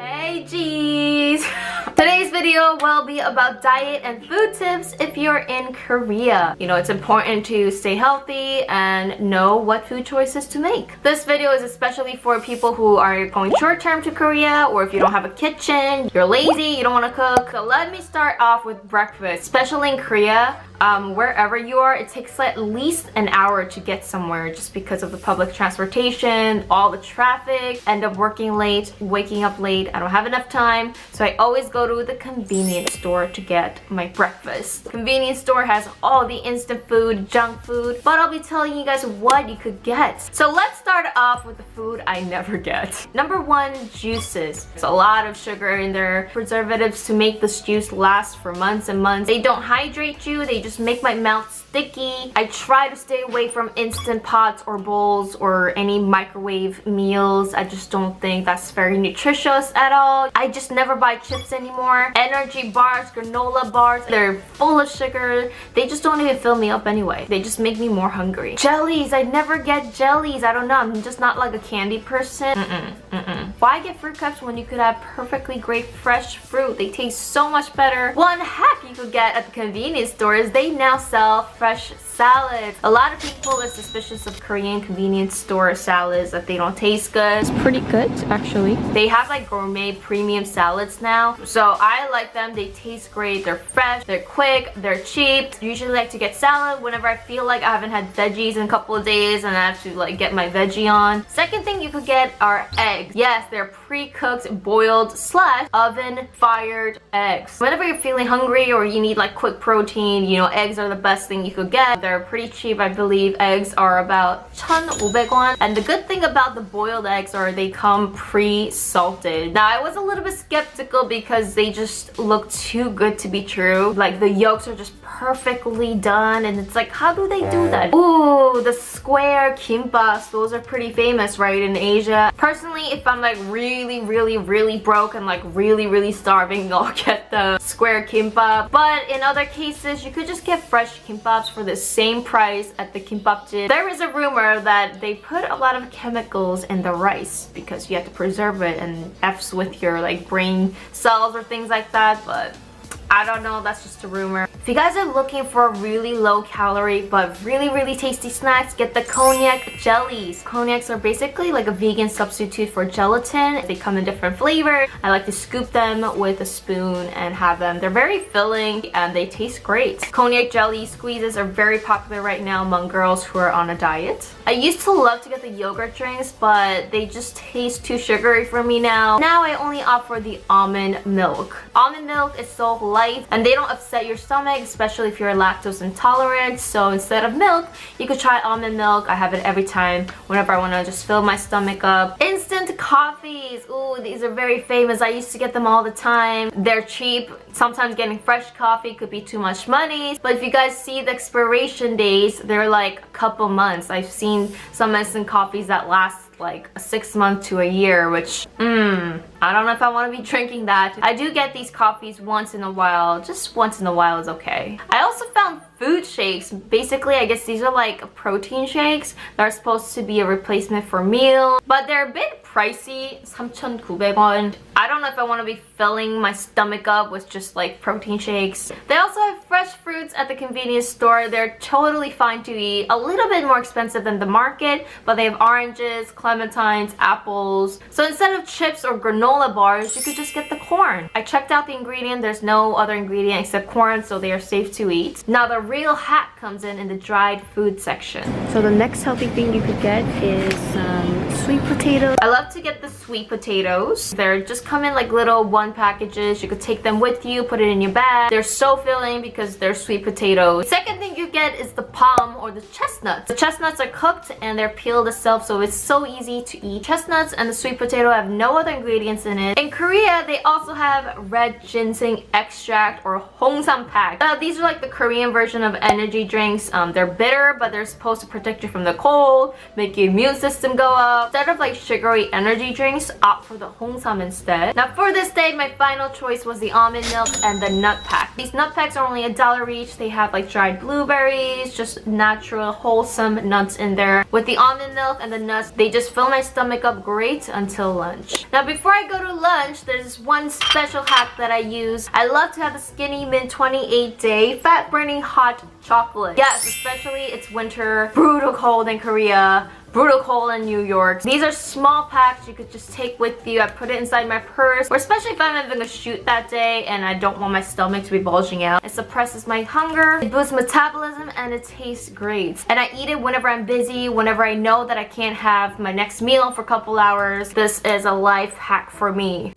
Hey G's! Today's video will be about diet and food tips if you're in Korea. You know, it's important to stay healthy and know what food choices to make. This video is especially for people who are going short-term to Korea, or if you don't have a kitchen, you're lazy, you don't want to cook. So let me start off with breakfast. Especially in Korea, wherever you are, it takes at least an hour to get somewhere just because of the public transportation, all the traffic, end up working late, waking up late. I don't have enough time, so I always go to the convenience store to get my breakfast. The convenience store has all the instant food, junk food, but I'll be telling you guys what you could get. So let's start off with the food I never get. Number one, juices. There's a lot of sugar in there, preservatives to make this juice last for months and months. They don't hydrate you, they just make my mouth sticky. I try to stay away from instant pots or bowls or any microwave meals. I just don't think that's very nutritious at all. I just never buy chips anymore. Energy bars, granola bars, they're full of sugar. They just don't even fill me up anyway. They just make me more hungry. Jellies, I never get jellies. I don't know, I'm just not like a candy person. Why get fruit cups when you could have perfectly great fresh fruit? They taste so much better. One hack you could get at the convenience store is they now sell fresh salads. A lot of people are suspicious of Korean convenience store salads that they don't taste good. It's pretty good actually. They have like gourmet premium salads now, so I like them. They taste great, they're fresh, they're quick, they're cheap. Usually like to get salad whenever I feel like I haven't had veggies in a couple of days and I have to like get my veggie on. Second thing you could get are eggs. Yes, they're pre-cooked, boiled / oven fired eggs. Whenever you're feeling hungry or you need like quick protein, you know, eggs are the best thing you could get. They're pretty cheap. I believe eggs are about 1,500 won. And the good thing about the boiled eggs are they come pre-salted. Now I was a little bit skeptical because they just look too good to be true. Like the yolks are just perfectly done and it's like, how do they do that? Ooh, the square kimbaps, those are pretty famous, right, in Asia. Personally, if I'm like really broke and like really starving, I'll get the square kimbap. But in other cases, you could just get fresh kimbaps for the same price at the kimbapjip. There is a rumor that they put a lot of chemicals in the rice because you have to preserve it and F's with your like brain cells or things like that, but I don't know, that's just a rumor. If you guys are looking for really low calorie but really tasty snacks, get the konjac jellies. Konjacs are basically like a vegan substitute for gelatin. They come in different flavors. I like to scoop them with a spoon and have them. They're very filling and they taste great. Konjac jelly squeezes are very popular right now among girls who are on a diet. I used to love to get the yogurt drinks, but they just taste too sugary for me now. Now I only opt for the almond milk. Almond milk is so light and they don't upset your stomach, especially if you're lactose intolerant. So instead of milk, you could try almond milk. I have it every time whenever I want to just fill my stomach up. Instant coffees. Ooh, these are very famous. I used to get them all the time. They're cheap. Sometimes getting fresh coffee could be too much money. But if you guys see the expiration days, they're like a couple months. I've seen some instant coffees that last like 6 months to a year, which I don't know if I want to be drinking that. I do get these coffees once in a while. Just once in a while is okay. I also found food shakes. Basically, I guess these are like protein shakes that are supposed to be a replacement for meal, but they're a bit pricey. 3,900 won. I don't know if I want to be filling my stomach up with just like protein shakes. They also have fresh fruits at the convenience store. They're totally fine to eat. A little bit more expensive than the market, but they have oranges, clementines, apples. So instead of chips or granola bars, you could just get the corn. I checked out the ingredient. There's no other ingredient except corn, so they are safe to eat. Now the real hack comes in the dried food section. So the next healthy thing you could get is sweet potatoes. I love to get the sweet potatoes. They're just come in like little one packages. You could take them with you, put it in your bag. They're so filling because they're sweet potatoes. Second thing you get is the palm or the chestnuts. The chestnuts are cooked and they're peeled itself, so it's so easy to eat. Chestnuts and the sweet potato have no other ingredients in it. In Korea, they also have red ginseng extract or 홍삼pak. These are like the Korean version of energy drinks. They're bitter, but they're supposed to protect you from the cold, make your immune system go up. instead of like sugary energy drinks, opt for the Hongsam instead. Now for this day, my final choice was the almond milk and the nut pack. These nut packs are only $1 each. They have like dried blueberries, just natural wholesome nuts in there. With the almond milk and the nuts, they just fill my stomach up great until lunch. Now before I go to lunch, there's this one special hack that I use. I love to have the Skinny Mint 28-day fat burning hot chocolate. Yes, especially it's winter, brutal cold in Korea, brutal cold in New York. These are small packs you could just take with you. I put it inside my purse, or especially if I'm having a shoot that day and I don't want my stomach to be bulging out. It suppresses my hunger, it boosts metabolism, and it tastes great. And I eat it whenever I'm busy, whenever I know that I can't have my next meal for a couple hours. This is a life hack for me.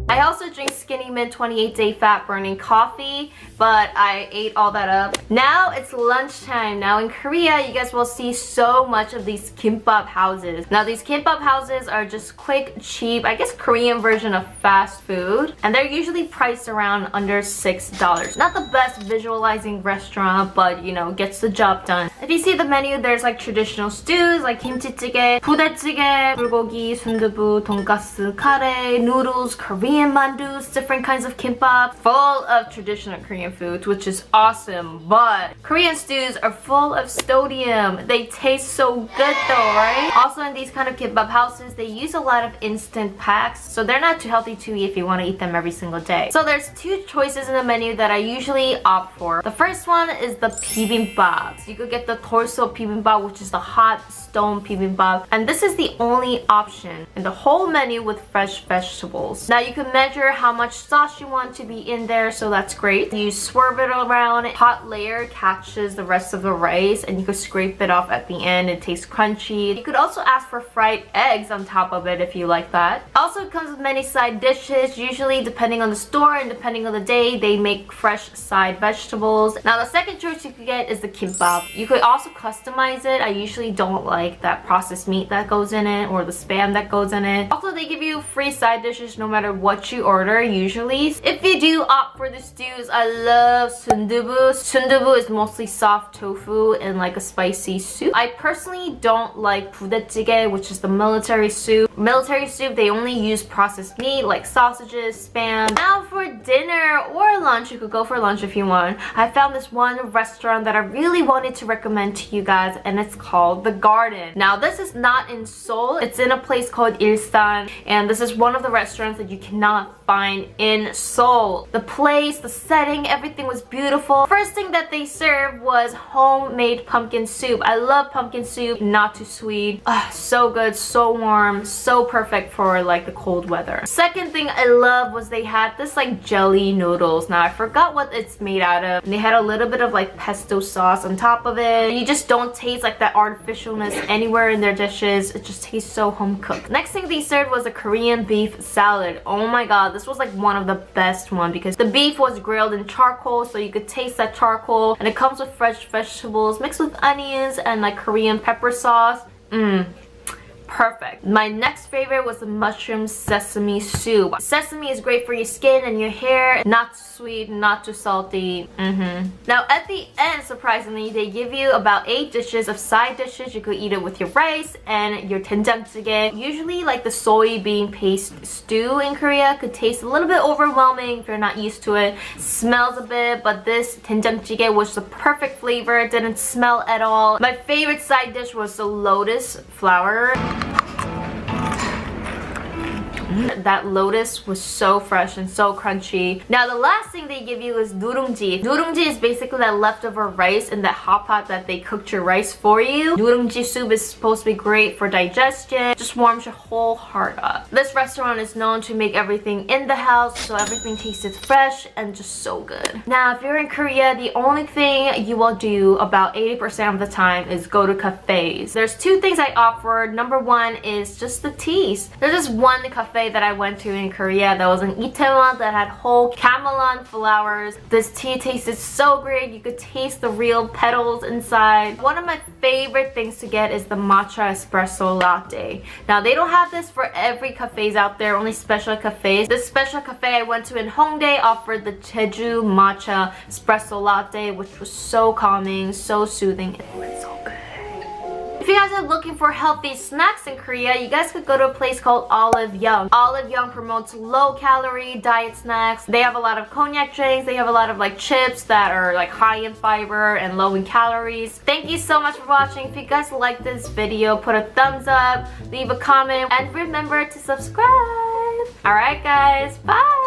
I also drink Skinny Mint 28-day fat burning coffee, but I ate all that up. Now it's lunchtime. Now in Korea, you guys will see so much of these Kpop houses. Now these Kpop houses are just quick, cheap, I guess Korean version of fast food. And they're usually priced around under $6. Not the best visualizing restaurant, but you know, gets the job done. If you see the menu, there's like traditional stews like kimchi-jjigae, 부대찌개, 불고기, 순두부, 돈가스, 카레, noodles, Korean mandus, different kinds of kimbap, full of traditional Korean foods, which is awesome. But Korean stews are full of sodium. They taste so good though, right? Also in these kind of kimbap houses, they use a lot of instant packs, so they're not too healthy to eat if you want to eat them every single day. So there's two choices in the menu that I usually opt for. The first one is the bibimbap. So you could get the torso bibimbap, which is the hot stone bibimbap, and this is the only option in the whole menu with fresh vegetables. Now you can measure how much sauce you want to be in there, so that's great. You swerve it around, hot layer catches the rest of the rice, and you could scrape it off at the end. It tastes crunchy. You could also ask for fried eggs on top of it if you like that. Also, it comes with many side dishes. Usually, depending on the store and depending on the day, they make fresh side vegetables. Now the second choice you could get is the kimbap. You could also customize it. I usually don't like that processed meat that goes in it or the spam that goes in it. Also, they give you free side dishes no matter what you order usually. If you do opt for the stews, I love sundubu. Sundubu is mostly soft tofu in like a spicy soup. I personally don't like budae-jjigae, which is the military soup. Military soup, they only use processed meat like sausages, spam. Now for dinner or lunch, you could go for lunch if you want. I found this one restaurant that I really wanted to recommend to you guys, and it's called The Garden. Now this is not in Seoul. It's in a place called Ilsan, and this is one of the restaurants that you cannot find in Seoul. The place, the setting, everything was beautiful. First thing that they served was homemade pumpkin soup. I love pumpkin soup, not too sweet. So good, so warm, so perfect for like the cold weather. Second thing I love was they had this like jelly noodles. Now I forgot what it's made out of. And they had a little bit of like pesto sauce on top of it. You just don't taste like that artificialness anywhere in their dishes. It just tastes so home cooked. Next thing they served was a Korean beef salad. Oh my god, this was like one of the best one because the beef was grilled in charcoal, so you could taste that charcoal, and it comes with fresh vegetables mixed with onions and like Korean pepper sauce. Perfect. My next favorite was the mushroom sesame soup. Sesame is great for your skin and your hair. Not too sweet, not too salty. Now at the end, surprisingly, they give you about 8 dishes of side dishes. You could eat it with your rice and your 된장찌개. Usually like the soybean paste stew in Korea could taste a little bit overwhelming if you're not used to it. Smells a bit, but this 된장찌개 was the perfect flavor. It didn't smell at all. My favorite side dish was the lotus flower. That lotus was so fresh and so crunchy. Now the last thing they give you is nurumji. Nurumji is basically that leftover rice in that hot pot that they cooked your rice for you. Nurumji soup is supposed to be great for digestion. Just warms your whole heart up. This restaurant is known to make everything in the house, so everything tasted fresh and just so good. Now if you're in Korea, the only thing you will do about 80% of the time is go to cafes. There's 2 things I opt for. Number 1 is just the teas. There's this one cafe cafe that I went to in Korea that was in Itaewon that had whole camelon flowers. This tea tasted so great. You could taste the real petals inside. One of my favorite things to get is the matcha espresso latte. Now they don't have this for every cafes out there, only special cafes. This special cafe I went to in Hongdae offered the Jeju matcha espresso latte, which was so calming, so soothing. It was so good. If you guys are looking for healthy snacks in Korea, you guys could go to a place called Olive Young. Olive Young promotes low-calorie diet snacks. They have a lot of cognac drinks. They have a lot of like chips that are like high in fiber and low in calories. Thank you so much for watching. If you guys like this video, put a thumbs up, leave a comment, and remember to subscribe. Alright guys, bye!